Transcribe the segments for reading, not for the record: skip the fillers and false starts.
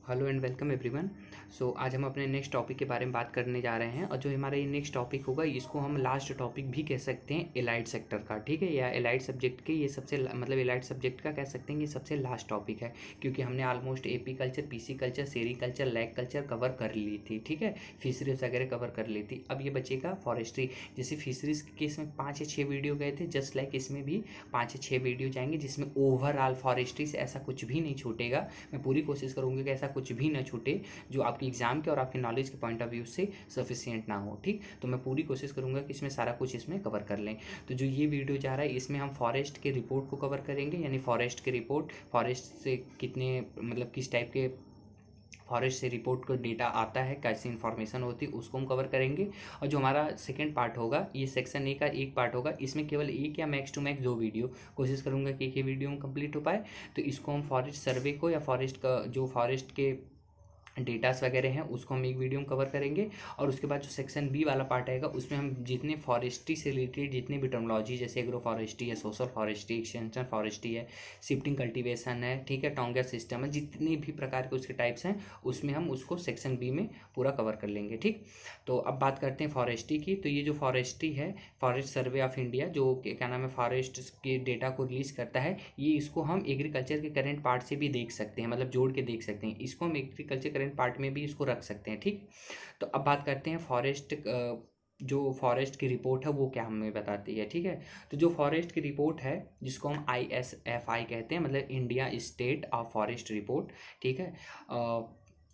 Hello and welcome everyone. आज हम अपने नेक्स्ट टॉपिक के बारे में बात करने जा रहे हैं और जो हमारा ये नेक्स्ट टॉपिक होगा इसको हम लास्ट टॉपिक भी कह सकते हैं एलाइड सेक्टर का, ठीक है, या एलाइड सब्जेक्ट के ये सबसे मतलब एलाइड सब्जेक्ट का कह सकते हैं कि सबसे लास्ट टॉपिक है, क्योंकि हमने almost AP culture, PC culture, sericulture, lag culture cover कर ली थी, ठीक है, फिशरीज वगैरह कवर कर ली थी। अब ये बचेगा फॉरेस्ट्री। जैसे फिशरीज के इसमें 5 या 6 वीडियो गए थे, जस्ट लाइक इसमें भी 5 या 6 वीडियो जाएंगे जिसमें ओवरऑल फॉरेस्ट्री से ऐसा कुछ भी नहीं छूटेगा। मैं पूरी कोशिश करूँगी कि ऐसा कुछ भी ना छूटे जो आपकी एग्जाम के और आपके नॉलेज के पॉइंट ऑफ व्यू से सफिशिएंट ना हो, ठीक। तो मैं पूरी कोशिश करूँगा कि इसमें सारा कुछ इसमें कवर कर लें। तो जो ये वीडियो जा रहा है इसमें हम फॉरेस्ट के रिपोर्ट को कवर करेंगे, यानी फॉरेस्ट के रिपोर्ट, फॉरेस्ट से कितने मतलब किस टाइप के फॉरेस्ट से रिपोर्ट को डेटा आता है, कैसी इन्फॉर्मेशन होती है, उसको हम कवर करेंगे। और जो हमारा सेकंड पार्ट होगा, ये सेक्शन ए का एक पार्ट होगा, इसमें केवल एक या मैक्स टू मैक्स 2 वीडियो, कोशिश करूंगा कि एक ही वीडियो में कंप्लीट हो पाए। तो इसको हम फॉरेस्ट सर्वे को या फॉरेस्ट का जो फॉरेस्ट के डेटास वगैरह हैं उसको हम एक वीडियो में कवर करेंगे। और उसके बाद जो सेक्शन बी वाला पार्ट आएगा उसमें हम जितने फॉरेस्ट्री से रिलेटेड जितने भी टर्मोलॉजी, जैसे एग्रो फॉरेस्ट्री है, सोशल फॉरेस्ट्री, एक्सटेंशन फॉरेस्ट्री है, शिफ्टिंग कल्टीवेशन है, ठीक है, टोंगा सिस्टम है, जितने भी प्रकार के उसके टाइप्स हैं उसमें हम उसको सेक्शन बी में पूरा कवर कर लेंगे, ठीक। तो अब बात करते हैं फॉरेस्ट्री की। तो ये जो फॉरेस्ट्री है, फॉरेस्ट सर्वे ऑफ इंडिया, जो क्या नाम है, फॉरेस्ट के डेटा को रिलीज करता है, ये इसको हम एग्रीकल्चर के करेंट पार्ट से भी देख सकते हैं, मतलब जोड़ के देख सकते हैं। इसको हम एग्रीकल्चर पार्ट में भी इसको रख सकते हैं, ठीक। तो अब बात करते हैं फॉरेस्ट, जो फॉरेस्ट की रिपोर्ट है वो क्या हमें बताती है, ठीक है। तो जो फॉरेस्ट की रिपोर्ट है जिसको हम ISFI कहते हैं, मतलब India state of forest report, ठीक है,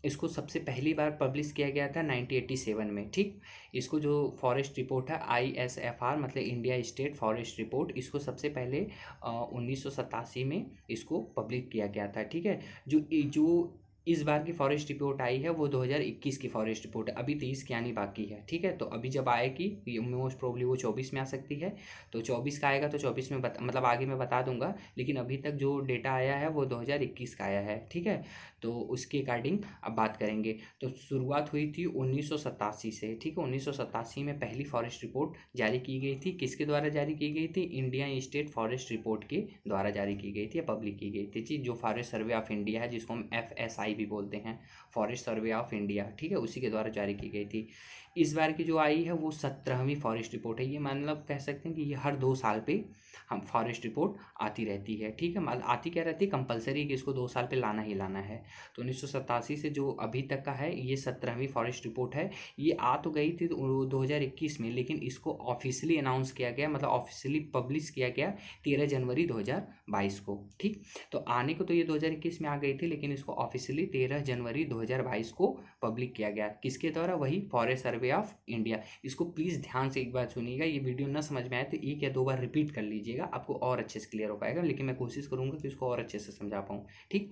इसको सबसे पहली बार पब्लिश किया गया था 1987 में, ठीक। इसको जो फॉरेस्ट रिपोर्ट है ISFR मतलब इंडिया स्टेट फॉरेस्ट रिपोर्ट, इसको सबसे पहले 1987 में इसको पब्लिश किया गया था, ठीक है। जो इस बार की फॉरेस्ट रिपोर्ट आई है वो 2021 की फॉरेस्ट रिपोर्ट है, अभी 23 की आनी बाकी है, ठीक है। तो अभी जब आएगी मोस्ट प्रोबेबली वो 24 में आ सकती है। तो 24 का आएगा तो 24 में मतलब आगे मैं बता दूंगा, लेकिन अभी तक जो डेटा आया है वो 2021 का आया है, ठीक है। तो उसके अकॉर्डिंग अब बात करेंगे। तो शुरुआत हुई थी 1987 से, ठीक है। 1987 में पहली फॉरेस्ट रिपोर्ट जारी की गई थी। किसके द्वारा जारी की गई थी? इंडिया स्टेट फॉरेस्ट रिपोर्ट के द्वारा जारी की गई थी या पब्लिक की गई थी, जो फॉरेस्ट सर्वे ऑफ इंडिया है, जिसको हम FSI भी बोलते हैं, फॉरेस्ट सर्वे ऑफ इंडिया, ठीक है, उसी के द्वारा जारी की गई थी। इस बार की जो आई है वो 17वीं फॉरेस्ट रिपोर्ट है। ये मतलब कह सकते हैं कि ये हर 2 साल पे हम फॉरेस्ट रिपोर्ट आती रहती है, ठीक है। मतलब आती क्या रहती है, कंपलसरी कि इसको 2 साल पे लाना ही लाना है। तो 1987 से जो अभी तक का है ये 17वीं फॉरेस्ट रिपोर्ट है। ये आ तो गई थी 2021 में, लेकिन इसको ऑफिशियली अनाउंस किया गया, मतलब ऑफिशियली पब्लिश किया गया 13 जनवरी 2022 को, ठीक। तो आने को तो ये 2021 में आ गई थी, लेकिन इसको ऑफिशियली 13 जनवरी 2022 को पब्लिक किया गया। किसके द्वारा? वही फॉरेस्ट सर्वे ऑफ इंडिया। इसको प्लीज़ ध्यान से एक बार सुनिएगा, ये वीडियो ना समझ में आए तो 1 या 2 बार रिपीट कर लीजिएगा, आपको और अच्छे से क्लियर हो पाएगा, लेकिन मैं कोशिश करूंगा कि इसको और अच्छे से समझा पाऊँ, ठीक।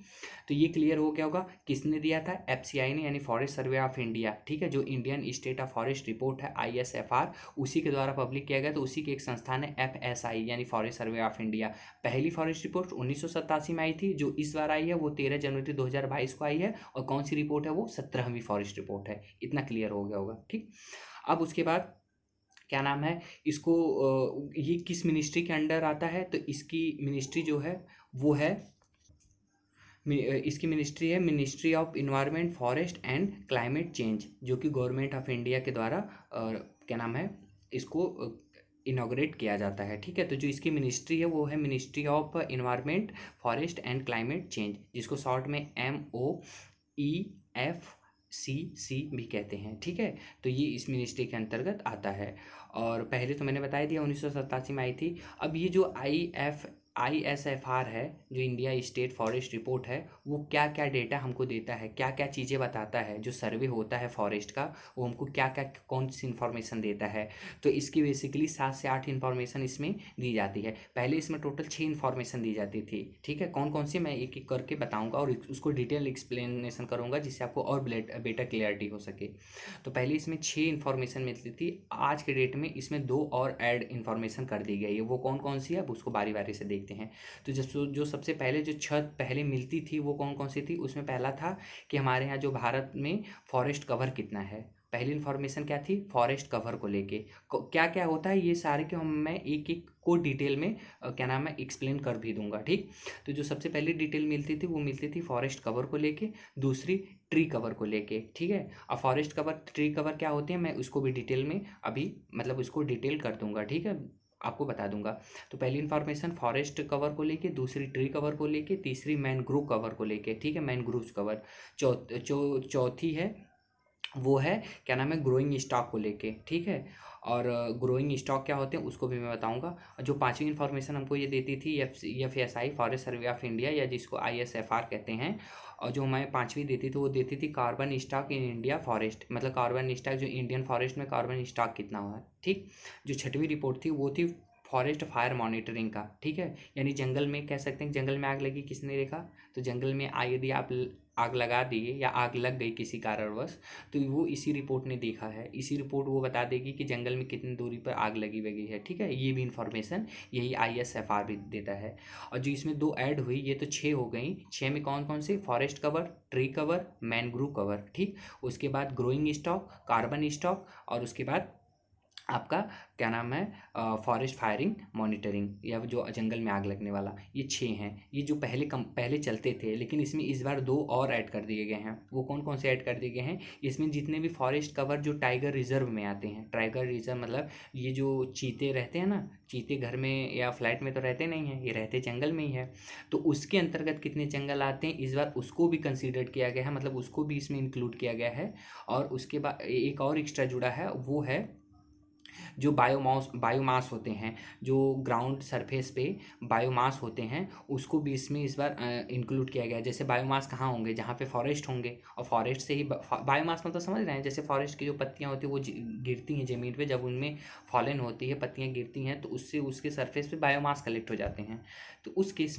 तो ये क्लियर हो गया होगा किसने दिया था? FCI ने, यानी फॉरेस्ट सर्वे ऑफ इंडिया, ठीक है, जो Indian state of forest report है ISFR, उसी के द्वारा पब्लिक किया गया। तो उसी के एक संस्थान है FSI यानी फॉरेस्ट सर्वे ऑफ इंडिया। पहली फॉरेस्ट रिपोर्ट 1987 में आई थी, जो इस बार आई है वो 13 जनवरी 2022 को आई है। और कौन सी रिपोर्ट है? वो 17वीं फॉरेस्ट रिपोर्ट है। इतना क्लियर हो गया होगा, ठीक। अब उसके बाद क्या नाम है इसको, ये किस मिनिस्ट्री के अंडर आता है? तो इसकी मिनिस्ट्री जो है वो है, इसकी मिनिस्ट्री है ministry of environment, forest and climate change, जो कि गवर्नमेंट ऑफ इंडिया के द्वारा क्या नाम है इसको इनॉग्रेट किया जाता है, ठीक है। तो जो इसकी मिनिस्ट्री है वो है ministry of environment, forest and climate change, जिसको शॉर्ट में MOEFCC भी कहते हैं, ठीक है। तो ये इस मिनिस्ट्री के अंतर्गत आता है। और पहले तो मैंने बताया दिया 1987 में आई थी। अब ये जो ISFR है, जो इंडिया स्टेट फॉरेस्ट रिपोर्ट है, वो क्या क्या डेटा हमको देता है, क्या क्या चीज़ें बताता है, जो सर्वे होता है फॉरेस्ट का वो हमको क्या क्या कौन सी इन्फॉर्मेशन देता है। तो इसकी बेसिकली 7 से 8 इन्फॉर्मेशन इसमें दी जाती है। पहले इसमें टोटल 6 इन्फॉर्मेशन दी जाती थी, ठीक है। कौन कौन सी मैं एक एक करके बताऊँगा और उसको डिटेल एक्सप्लेनेशन करूँगा, जिससे आपको और बेटर क्लियरिटी हो सके। तो पहले इसमें 6 इन्फॉर्मेशन मिलती थी। आज के डेट में इसमें 2 और ऐड इन्फॉर्मेशन कर दी गई है। वो कौन कौन सी है अब उसको बारी बारी से देखते हैं। तो जो सबसे पहले जो छत पहले मिलती थी वो कौन कौन सी थी? उसमें पहला था कि हमारे यहाँ जो भारत में फॉरेस्ट कवर कितना है, पहली इन्फॉर्मेशन क्या थी, फॉरेस्ट कवर को लेके क्या क्या होता है ये सारे के मैं एक एक को डिटेल में क्या नाम है एक्सप्लेन कर भी दूंगा, ठीक। तो जो सबसे पहली डिटेल मिलती थी वो मिलती थी फॉरेस्ट कवर को लेके, दूसरी ट्री कवर को लेके, ठीक है। अब फॉरेस्ट कवर ट्री कवर क्या होते हैं मैं उसको भी डिटेल में अभी मतलब उसको डिटेल कर दूंगा, ठीक है, आपको बता दूंगा। तो पहली इन्फॉर्मेशन फॉरेस्ट कवर को लेके, दूसरी ट्री कवर को लेके, तीसरी मैनग्रोव कवर को लेके, ठीक है, मैनग्रोव कवर। चौथी है वो है क्या नाम है ग्रोइंग स्टॉक को लेके, ठीक है। और ग्रोइंग स्टॉक क्या होते हैं उसको भी मैं बताऊंगा। जो पांचवी इन्फॉर्मेशन हमको ये देती थी FSI forest survey of India या जिसको ISFR कहते हैं, और जो हमें पांचवी देती थी वो देती थी carbon stock in India forest, मतलब कार्बन स्टॉक जो इंडियन फॉरेस्ट में कार्बन स्टॉक कितना हुआ है, ठीक। जो छठवीं रिपोर्ट थी वो थी फॉरेस्ट फायर मॉनिटरिंग का, ठीक है, यानी जंगल में कह सकते हैं जंगल में आग लगी किसने देखा, तो जंगल में यदि आप आग लगा दिए या आग लग गई किसी कारणवश तो वो इसी रिपोर्ट ने देखा है, इसी रिपोर्ट वो बता देगी कि जंगल में कितनी दूरी पर आग लगी वगी है, ठीक है। ये भी इन्फॉर्मेशन यही ISFR भी देता है। और जो इसमें दो ऐड हुई ये तो 6 हो गई, 6 में कौन कौन से, forest cover, tree cover, mangrove cover, ठीक। उसके बाद ग्रोइंग स्टॉक, कार्बन स्टॉक, और उसके बाद आपका क्या नाम है फॉरेस्ट फायरिंग मॉनिटरिंग या जो जंगल में आग लगने वाला, ये 6 हैं। ये जो पहले चलते थे लेकिन इसमें इस बार 2 और ऐड कर दिए गए हैं। वो कौन कौन से ऐड कर दिए गए हैं, इसमें जितने भी फॉरेस्ट कवर जो टाइगर रिजर्व में आते हैं, टाइगर रिजर्व मतलब ये जो चीते रहते हैं ना, चीते घर में या फ्लैट में तो रहते नहीं हैं, ये रहते जंगल में ही है, तो उसके अंतर्गत कितने जंगल आते हैं इस बार उसको भी कंसीडर किया गया है, मतलब उसको भी इसमें इंक्लूड किया गया है। और उसके बाद एक और एक्स्ट्रा जुड़ा है वो है जो बायोमास होते हैं, जो ग्राउंड सरफेस पे बायोमास होते हैं उसको भी इसमें इस बार इंक्लूड किया गया है। जैसे बायोमास कहाँ होंगे, जहाँ पे फॉरेस्ट होंगे, और फॉरेस्ट से ही बायोमास मतलब समझ रहे हैं, जैसे फॉरेस्ट की जो पत्तियाँ होती हैं वो गिरती हैं ज़मीन पे, जब उनमें फॉलन होती है पत्तियाँ गिरती हैं तो उससे उसके सरफेस पे बायोमास कलेक्ट हो जाते हैं। तो उस केस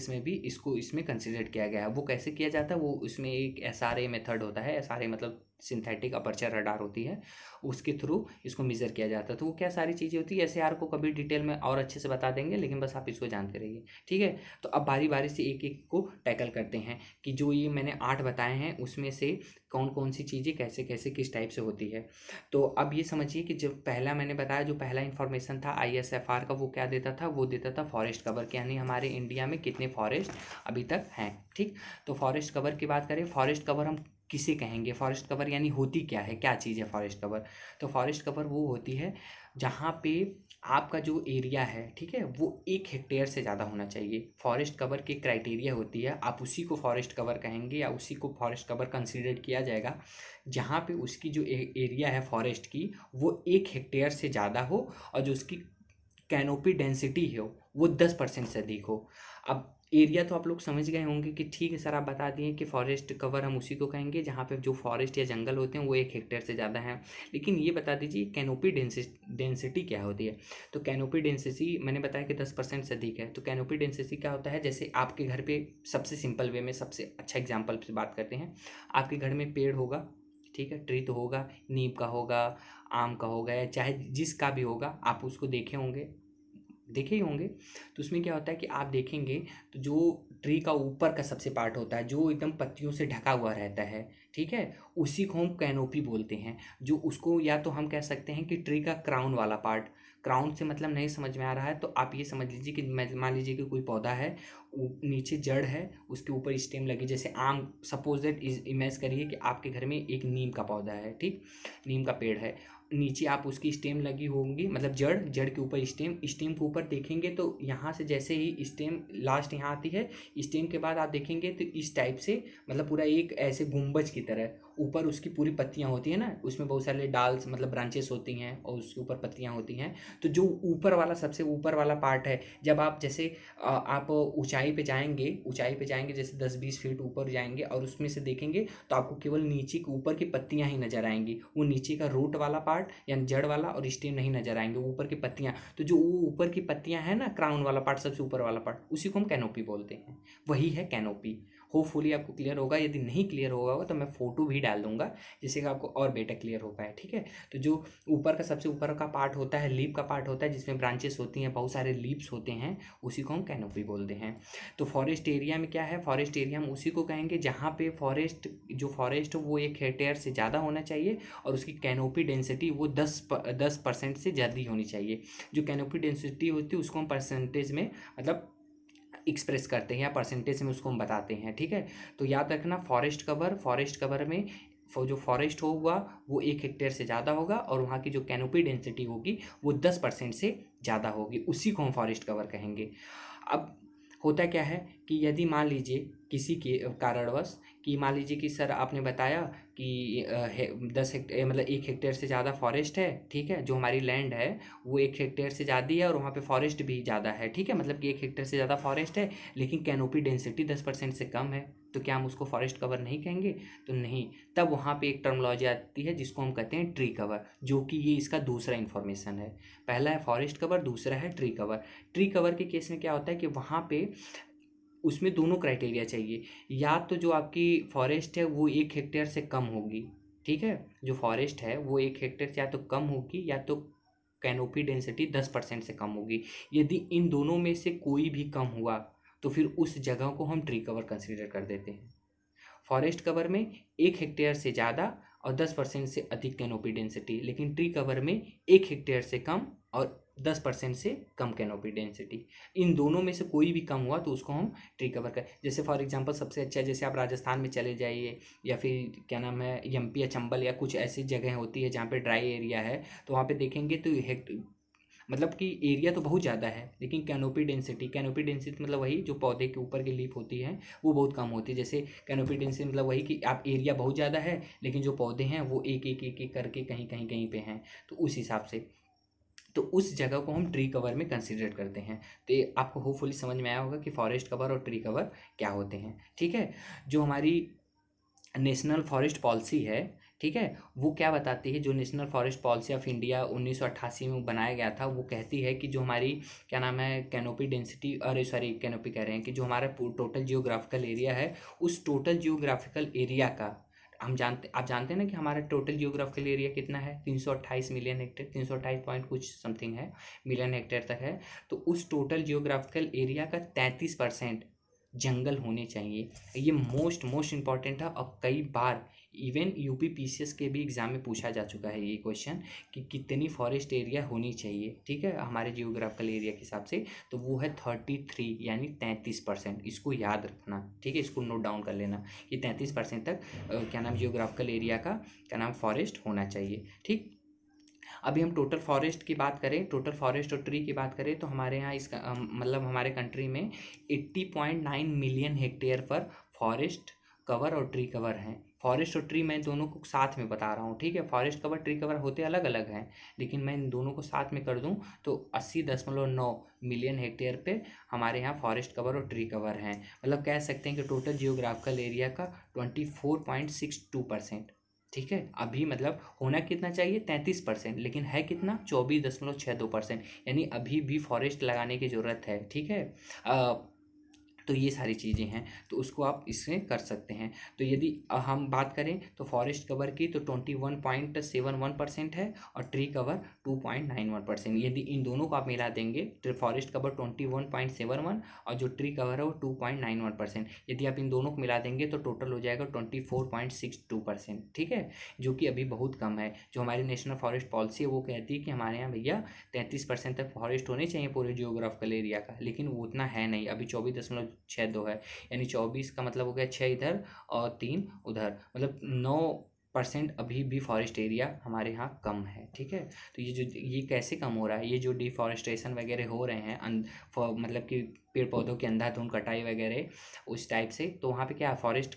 में भी इसको इसमें कंसिडर किया गया है। वो कैसे किया जाता है, वो उसमें एक SRA मेथड होता है, SRA मतलब सिंथेटिक अपर्चर रडार होती है, उसके थ्रू इसको मेज़र किया जाता है। तो वो क्या सारी चीज़ें होती है SAR को कभी डिटेल में और अच्छे से बता देंगे, लेकिन बस आप इसको जानते रहिए, ठीक है। तो अब बारी बारी से एक एक को टैकल करते हैं कि जो ये मैंने 8 बताए हैं उसमें से कौन कौन सी चीज़ें कैसे कैसे किस टाइप से होती है। तो अब ये समझिए कि जब पहला मैंने बताया जो पहला इन्फॉर्मेशन था ISFR का, वो क्या देता था, वो देता था फॉरेस्ट कवर के, यानी हमारे इंडिया में कितने फॉरेस्ट अभी तक हैं, ठीक। तो फॉरेस्ट कवर की बात करें, फॉरेस्ट कवर हम किसे कहेंगे, फॉरेस्ट कवर यानी होती क्या है, क्या चीज़ है फॉरेस्ट कवर। तो फॉरेस्ट कवर वो होती है जहाँ पे आपका जो एरिया है, ठीक है, वो 1 हेक्टेयर से ज़्यादा होना चाहिए। फॉरेस्ट कवर की क्राइटेरिया होती है, आप उसी को फॉरेस्ट कवर कहेंगे या उसी को फॉरेस्ट कवर कंसीडर किया जाएगा जहाँ पे उसकी जो एरिया है फॉरेस्ट की वो 1 हेक्टेयर से ज़्यादा हो और जो उसकी कैनोपी डेंसिटी हो वो 10% से अधिक हो। अब एरिया तो आप लोग समझ गए होंगे कि ठीक है सर आप बता दिए कि फॉरेस्ट कवर हम उसी को कहेंगे जहाँ पे जो फॉरेस्ट या जंगल होते हैं वो 1 हेक्टेयर से ज़्यादा हैं, लेकिन ये बता दीजिए कैनोपी डेंसिटी क्या होती है। तो कैनोपी डेंसिटी मैंने बताया कि 10% से अधिक है। तो कैनोपी डेंसिटी क्या होता है, जैसे आपके घर पे सबसे सिंपल वे में सबसे अच्छा एग्जाम्पल से बात करते हैं, आपके घर में पेड़ होगा, ठीक है, ट्री तो होगा, नीम का होगा, आम का होगा, या चाहे जिसका भी होगा, आप उसको देखे ही होंगे। तो उसमें क्या होता है कि आप देखेंगे तो जो ट्री का ऊपर का सबसे पार्ट होता है जो एकदम पत्तियों से ढका हुआ रहता है, ठीक है, उसी को हम कैनोपी बोलते हैं। जो उसको या तो हम कह सकते हैं कि ट्री का क्राउन वाला पार्ट, क्राउन से मतलब नहीं समझ में आ रहा है तो आप ये समझ लीजिए कि मान लीजिए कि कोई पौधा है, नीचे जड़ है, उसके ऊपर स्टेम लगी, जैसे आम, सपोज दैट इमेज करिए कि आपके घर में एक नीम का पौधा है, ठीक, नीम का पेड़ है, नीचे आप उसकी स्टेम लगी होंगी, मतलब जड़ के ऊपर स्टेम के ऊपर देखेंगे तो यहाँ से जैसे ही स्टेम लास्ट यहाँ आती है, स्टेम के बाद आप देखेंगे तो इस टाइप से मतलब पूरा एक ऐसे गुंबज की तरह ऊपर उसकी पूरी पत्तियाँ होती हैं ना, उसमें बहुत सारे डाल्स मतलब ब्रांचेस होती हैं और उसके ऊपर पत्तियाँ होती हैं। तो जो ऊपर वाला सबसे ऊपर वाला पार्ट है, जब आप जैसे आप ऊंचाई पे जाएंगे जैसे 10-20 फीट ऊपर जाएंगे और उसमें से देखेंगे तो आपको केवल नीचे के ऊपर की पत्तियाँ ही नजर आएंगी, वो नीचे का रूट वाला पार्ट यानी जड़ वाला और स्टेम नहीं नजर आएंगे, ऊपर की पत्तियाँ। तो जो वो ऊपर की पत्तियाँ हैं ना, क्राउन वाला पार्ट, सबसे ऊपर वाला पार्ट, उसी को हम कैनोपी बोलते हैं, वही है कैनोपी। होपफुली आपको क्लियर होगा, यदि नहीं क्लियर होगा तो मैं फोटो भी डाल दूंगा जिससे कि आपको और बेटर क्लियर हो पाए, ठीक है। तो जो ऊपर का सबसे ऊपर का पार्ट होता है, लीफ का पार्ट होता है जिसमें ब्रांचेस होती हैं, बहुत सारे लीव्स होते हैं, उसी को हम कैनोपी बोलते हैं। तो फॉरेस्ट एरिया में क्या है, फॉरेस्ट एरिया हम उसी को कहेंगे जहाँ पे फॉरेस्ट हो वो 1 हेक्टेयर से ज़्यादा होना चाहिए और उसकी कैनोपी डेंसिटी वो 10% से ज़्यादा होनी चाहिए। जो कैनोपी डेंसिटी होती है उसको हम परसेंटेज में मतलब एक्सप्रेस करते हैं या परसेंटेज में उसको हम बताते हैं, ठीक है। तो याद रखना फॉरेस्ट कवर में जो फॉरेस्ट होगा वो 1 हेक्टेयर से ज़्यादा होगा और वहाँ की जो कैनोपी डेंसिटी होगी वो 10% से ज़्यादा होगी, उसी को हम फॉरेस्ट कवर कहेंगे। अब होता क्या है कि यदि मान लीजिए किसी के कारणवश कि मान लीजिए कि सर आपने बताया कि 10 हेक्टेयर मतलब 1 हेक्टेयर से ज़्यादा फॉरेस्ट है, ठीक है, जो हमारी लैंड है वो 1 हेक्टेयर से ज़्यादा है और वहाँ पे फॉरेस्ट भी ज़्यादा है, ठीक है, मतलब कि 1 हेक्टेयर से ज़्यादा फॉरेस्ट है लेकिन कैनोपी डेंसिटी 10% से कम है, तो क्या हम उसको फॉरेस्ट कवर नहीं कहेंगे? तो नहीं, तब वहाँ पे एक टर्मोलॉजी आती है जिसको हम कहते हैं ट्री कवर, जो कि ये इसका दूसरा इन्फॉर्मेशन है। पहला है फॉरेस्ट कवर, दूसरा है ट्री कवर। ट्री कवर के केस में क्या होता है कि वहाँ पे उसमें दोनों क्राइटेरिया चाहिए, या तो जो आपकी फॉरेस्ट है वो 1 हेक्टेयर से कम होगी, ठीक है, जो फॉरेस्ट है वो 1 हेक्टेयर से या तो कम होगी या तो कैनोपी डेंसिटी 10% से कम होगी। यदि इन दोनों में से कोई भी कम हुआ तो फिर उस जगह को हम ट्री कवर कंसिडर कर देते हैं। फॉरेस्ट कवर में 1 हेक्टेयर से ज़्यादा और 10% से अधिक कैनोपी डेंसिटी, लेकिन ट्री कवर में 1 हेक्टेयर से कम और 10% से कम कैनोपी डेंसिटी। इन दोनों में से कोई भी कम हुआ तो उसको हम ट्री कवर कर, जैसे फॉर एग्जांपल सबसे अच्छा है जैसे आप राजस्थान में चले जाइए या फिर क्या नाम है एमपी या चंबल या कुछ ऐसी जगह होती है जहाँ पे ड्राई एरिया है, तो वहाँ पे देखेंगे तो मतलब कि एरिया तो बहुत ज़्यादा है लेकिन कैनोपी डेंसिटी मतलब वही जो पौधे के ऊपर की लीफ होती है वो बहुत कम होती है। जैसे कैनोपी डेंसिटी मतलब वही कि आप एरिया बहुत ज़्यादा है लेकिन जो पौधे हैं वो एक करके कहीं पे हैं, तो उस हिसाब से तो उस जगह को हम ट्री कवर में कंसिडर करते हैं। तो ये आपको होपफुली समझ में आया होगा कि फॉरेस्ट कवर और ट्री कवर क्या होते हैं, ठीक है। जो हमारी नेशनल फॉरेस्ट पॉलिसी है, ठीक है, वो क्या बताती है, जो national forest policy of India 1988 में बनाया गया था, वो कहती है कि जो हमारी क्या नाम है कैनोपी डेंसिटी, अरे सॉरी कैनोपी कह रहे हैं कि जो हमारा टोटल जियोग्राफिकल एरिया है उस टोटल जियोग्राफिकल एरिया का आप जानते हैं ना कि हमारा टोटल जियोग्राफिकल एरिया कितना है, 328 मिलियन हेक्टेयर, 328 पॉइंट कुछ समथिंग है मिलियन हेक्टेयर तक है। तो उस टोटल जियोग्राफिकल एरिया का 33% जंगल होने चाहिए। ये मोस्ट इम्पॉर्टेंट है और कई बार इवन यूपी पीसीएस के भी एग्जाम में पूछा जा चुका है ये क्वेश्चन कि कितनी फॉरेस्ट एरिया होनी चाहिए, ठीक है, हमारे जियोग्राफिकल एरिया के हिसाब से, तो वो है 33 यानी 33%। इसको याद रखना, ठीक है, इसको नोट डाउन कर लेना कि 33% तक क्या नाम जियोग्राफिकल एरिया का क्या नाम फॉरेस्ट होना चाहिए, ठीक। अभी हम टोटल फॉरेस्ट की बात करें, टोटल फॉरेस्ट और ट्री की बात करें तो हमारे यहाँ इसका मतलब हमारे कंट्री में 80.9 मिलियन हेक्टेयर पर फॉरेस्ट कवर और ट्री कवर हैं। फॉरेस्ट और ट्री मैं दोनों को साथ में बता रहा हूँ, ठीक है, फॉरेस्ट कवर ट्री कवर होते अलग अलग हैं लेकिन मैं इन दोनों को साथ में कर दूँ तो 80.9 मिलियन हेक्टेयर पे हमारे यहाँ फॉरेस्ट कवर और ट्री कवर हैं। मतलब कह सकते हैं कि टोटल जियोग्राफिकल एरिया का 24.62%, ठीक है। अभी मतलब होना कितना चाहिए 33%, लेकिन है कितना 24.62%, यानी अभी भी फॉरेस्ट लगाने की ज़रूरत है, ठीक है। तो ये सारी चीज़ें हैं तो उसको आप इसमें कर सकते हैं। तो यदि हम बात करें तो फॉरेस्ट कवर की तो 21.71% है और ट्री कवर 2.91%। यदि इन दोनों को आप मिला देंगे तो फॉरेस्ट कवर 21.71 और जो ट्री कवर है वो 2.91%। यदि आप इन दोनों को मिला देंगे तो टोटल हो जाएगा 24.62%, ठीक है, जो कि अभी बहुत कम है। जो हमारी नेशनल फॉरेस्ट पॉलिसी है वो कहती है कि हमारे यहाँ भैया 33% तक फॉरेस्ट होने चाहिए पूरे जियोग्राफिकल एरिया का, लेकिन वो उतना है नहीं, अभी 24.62 है, यानी 24 का मतलब हो गया 6 इधर और 3 उधर, मतलब 9% अभी भी फॉरेस्ट एरिया हमारे यहाँ कम है, ठीक है। तो ये कैसे कम हो रहा है, ये जो डिफॉरेस्टेशन वगैरह हो रहे हैं मतलब कि पेड़ पौधों की अंधाधुंध कटाई वगैरह उस टाइप से, तो वहाँ पे क्या फॉरेस्ट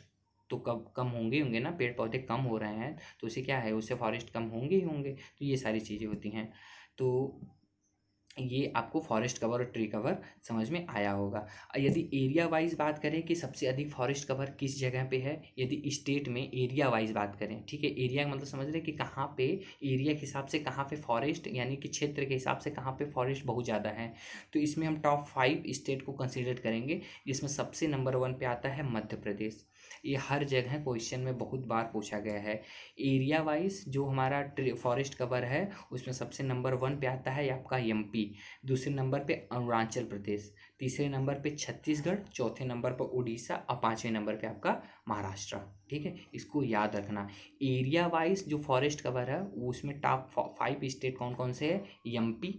तो कम होंगे ना, पेड़ पौधे कम हो रहे हैं तो उससे क्या है, उससे फॉरेस्ट कम होंगे ही होंगे। तो ये सारी चीज़ें होती हैं। तो ये आपको फॉरेस्ट कवर और ट्री कवर समझ में आया होगा। यदि एरिया वाइज बात करें कि सबसे अधिक फॉरेस्ट कवर किस जगह पे है, यदि स्टेट में एरिया वाइज बात करें, ठीक है, एरिया का मतलब समझ रहे कि कहाँ पे एरिया के हिसाब से कहाँ पे फॉरेस्ट, यानी कि क्षेत्र के हिसाब से कहाँ पे फॉरेस्ट बहुत ज़्यादा है, तो इसमें हम टॉप 5 स्टेट को कंसिडर करेंगे, जिसमें सबसे नंबर 1 पे आता है मध्य प्रदेश। ये हर जगह क्वेश्चन में बहुत बार पूछा गया है। एरिया वाइज जो हमारा फॉरेस्ट कवर है उसमें सबसे नंबर 1 पे आता है आपका एमपी, दूसरे नंबर पे अरुणाचल प्रदेश, तीसरे नंबर पे छत्तीसगढ़, चौथे नंबर पर उड़ीसा और पाँचवें नंबर पे आपका महाराष्ट्र। ठीक है, इसको याद रखना। एरिया वाइज जो फॉरेस्ट कवर है उसमें टॉप 5 स्टेट कौन कौन से है, एमपी,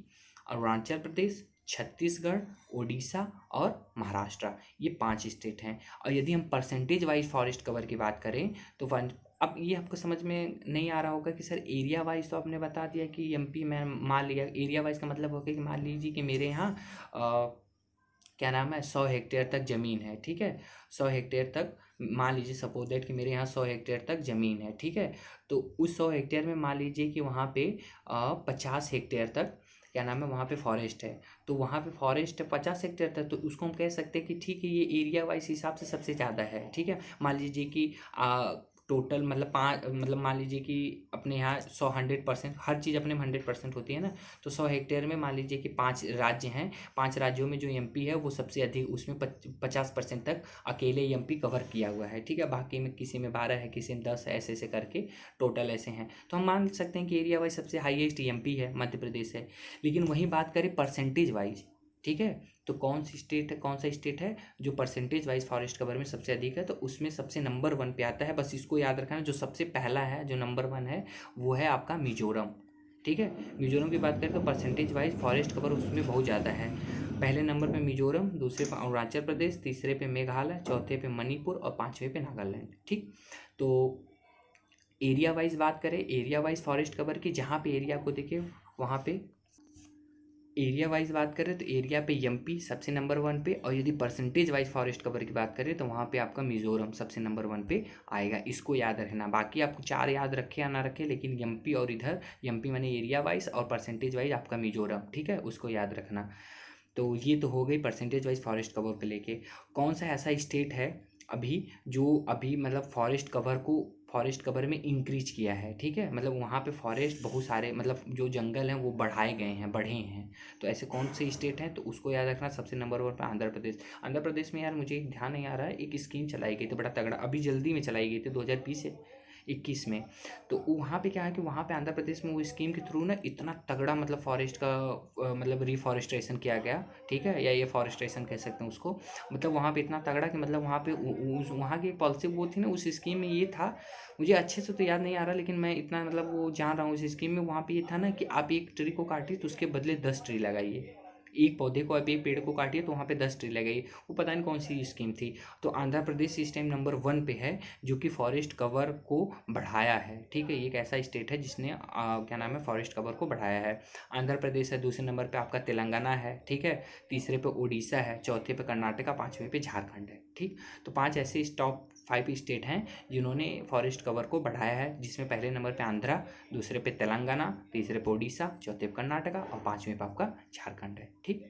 अरुणाचल प्रदेश, छत्तीसगढ़, उड़ीसा और महाराष्ट्र, ये 5 स्टेट हैं। और यदि हम परसेंटेज वाइज फॉरेस्ट कवर की बात करें तो अब ये आपको समझ में नहीं आ रहा होगा कि सर एरिया वाइज तो आपने बता दिया कि एमपी में मान लिया, एरिया वाइज का मतलब होगा कि मान लीजिए कि मेरे यहाँ क्या नाम है 100 हेक्टेयर तक ज़मीन है, ठीक है, 100 हेक्टेयर तक मान लीजिए, सपोज दैट कि मेरे यहाँ 100 हेक्टेयर तक ज़मीन है, ठीक है, तो उस 100 हेक्टेयर में मान लीजिए कि वहाँ पे 50 हेक्टेयर तक क्या नाम है वहाँ पे फॉरेस्ट है, तो वहाँ पे फॉरेस्ट 50 हेक्टेयर तक, तो उसको हम कह सकते हैं कि ठीक है ये एरिया वाइज हिसाब से सबसे ज़्यादा है। ठीक है, मान लीजिए कि टोटल मतलब मतलब मान लीजिए कि अपने यहाँ 100% हर चीज़ अपने में 100% होती है ना, तो 100 हेक्टेयर में मान लीजिए कि 5 राज्य हैं, 5 राज्यों में जो एमपी है वो सबसे अधिक, उसमें 50% तक अकेले एमपी कवर किया हुआ है। ठीक है, बाकी में किसी में 12 है, किसी में 10 है, ऐसे ऐसे करके टोटल ऐसे हैं, तो हम मान सकते हैं कि एरिया वाइज सबसे हाईएस्ट एमपी है, मध्य प्रदेश है। लेकिन वहीं बात करें परसेंटेज वाइज, ठीक है, तो कौन सी स्टेट है, कौन सा स्टेट है जो परसेंटेज वाइज फॉरेस्ट कवर में सबसे अधिक है, तो उसमें सबसे नंबर 1 पे आता है। बस इसको याद रखना, जो सबसे पहला है, जो नंबर 1 है वो है आपका मिजोरम। ठीक है, मिजोरम की बात करें तो परसेंटेज वाइज फॉरेस्ट कवर उसमें बहुत ज़्यादा है। पहले नंबर पे मिजोरम, दूसरे पे अरुणाचल प्रदेश, तीसरे पे मेघालय, चौथे पे मणिपुर और पाँचवें पे नागालैंड। ठीक, तो एरिया वाइज बात करें, एरिया वाइज फॉरेस्ट कवर की, जहाँ पे एरिया को देखें वहाँ पे एरिया वाइज बात करें तो एरिया पे एमपी सबसे नंबर 1 पे, और यदि परसेंटेज वाइज फॉरेस्ट कवर की बात करें तो वहाँ पे आपका मिजोरम सबसे नंबर 1 पे आएगा। इसको याद रखना, बाकी आपको 4 याद रखे या ना रखे, लेकिन एमपी और इधर एमपी माने एरिया वाइज और परसेंटेज वाइज आपका मिजोरम। ठीक है, उसको याद रखना। तो ये तो हो गई परसेंटेज वाइज फॉरेस्ट कवर को लेके। कौन सा ऐसा स्टेट है अभी जो अभी मतलब फॉरेस्ट कवर में इंक्रीज किया है, ठीक है, मतलब वहाँ पे फॉरेस्ट बहुत सारे, मतलब जो जंगल हैं वो बढ़ाए गए हैं, बढ़े हैं, तो ऐसे कौन से स्टेट हैं, तो उसको याद रखना। सबसे नंबर 1 पे आंध्र प्रदेश। आंध्र प्रदेश में यार मुझे एक ध्यान नहीं आ रहा है, एक स्कीम चलाई गई थी बड़ा तगड़ा, अभी जल्दी में चलाई गई थी 2020-21 में, तो वहाँ पे क्या है कि वहाँ पे आंध्र प्रदेश में वो स्कीम के थ्रू ना इतना तगड़ा मतलब फॉरेस्ट का मतलब रिफॉरेस्ट्रेशन किया गया, ठीक है, या ये फॉरेस्ट्रेशन कह सकते हैं उसको, मतलब वहाँ पे इतना तगड़ा कि मतलब वहाँ पे वहाँ की एक पॉलिसी वो थी ना उस स्कीम में, ये था, मुझे अच्छे से तो याद नहीं आ रहा, लेकिन मैं इतना मतलब वो जान रहा हूँ उस स्कीम में, वहाँ पे ये था ना कि आप एक ट्री को काटिए तो उसके बदले 10 ट्री लगाइए, एक पौधे को, आप एक पेड़ को काटिए तो वहाँ पे 10 ट्री लगाइए। वो पता नहीं कौन सी स्कीम थी। तो आंध्र प्रदेश इस टाइम नंबर 1 पे है जो कि फॉरेस्ट कवर को बढ़ाया है। ठीक है, ये एक ऐसा स्टेट है जिसने क्या नाम है फॉरेस्ट कवर को बढ़ाया है। आंध्र प्रदेश है, दूसरे नंबर पे आपका तेलंगाना है, ठीक है, तीसरे पे उड़ीसा है, चौथे पे कर्नाटका, पाँचवें पे झारखंड है। ठीक, तो 5 ऐसे टॉप 5 स्टेट हैं जिन्होंने फॉरेस्ट कवर को बढ़ाया है, जिसमें पहले नंबर पे आंध्रा, दूसरे पे तेलंगाना, तीसरे पे उड़ीसा, चौथे पे कर्नाटका और पाँचवें पे आपका झारखंड है। ठीक,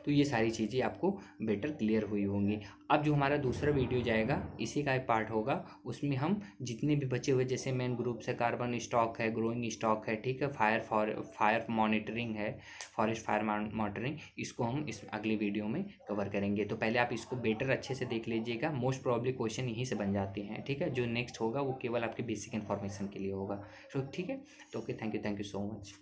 तो ये सारी चीज़ें आपको बेटर क्लियर हुई होंगी। अब जो हमारा दूसरा वीडियो जाएगा इसी का एक पार्ट होगा, उसमें हम जितने भी बचे हुए जैसे मेन ग्रुप से कार्बन स्टॉक है, ग्रोइंग स्टॉक है, ठीक है, फायर मॉनिटरिंग है, फॉरेस्ट फायर मॉनिटरिंग, इसको हम इस अगले वीडियो में कवर करेंगे। तो पहले आप इसको बेटर अच्छे से देख लीजिएगा, मोस्ट प्रॉब्ली क्वेश्चन यहीं से बन जाते हैं। ठीक है, जो नेक्स्ट होगा वो केवल आपके बेसिक इन्फॉर्मेशन के लिए होगा। तो ठीक है, तो okay, thank you so much.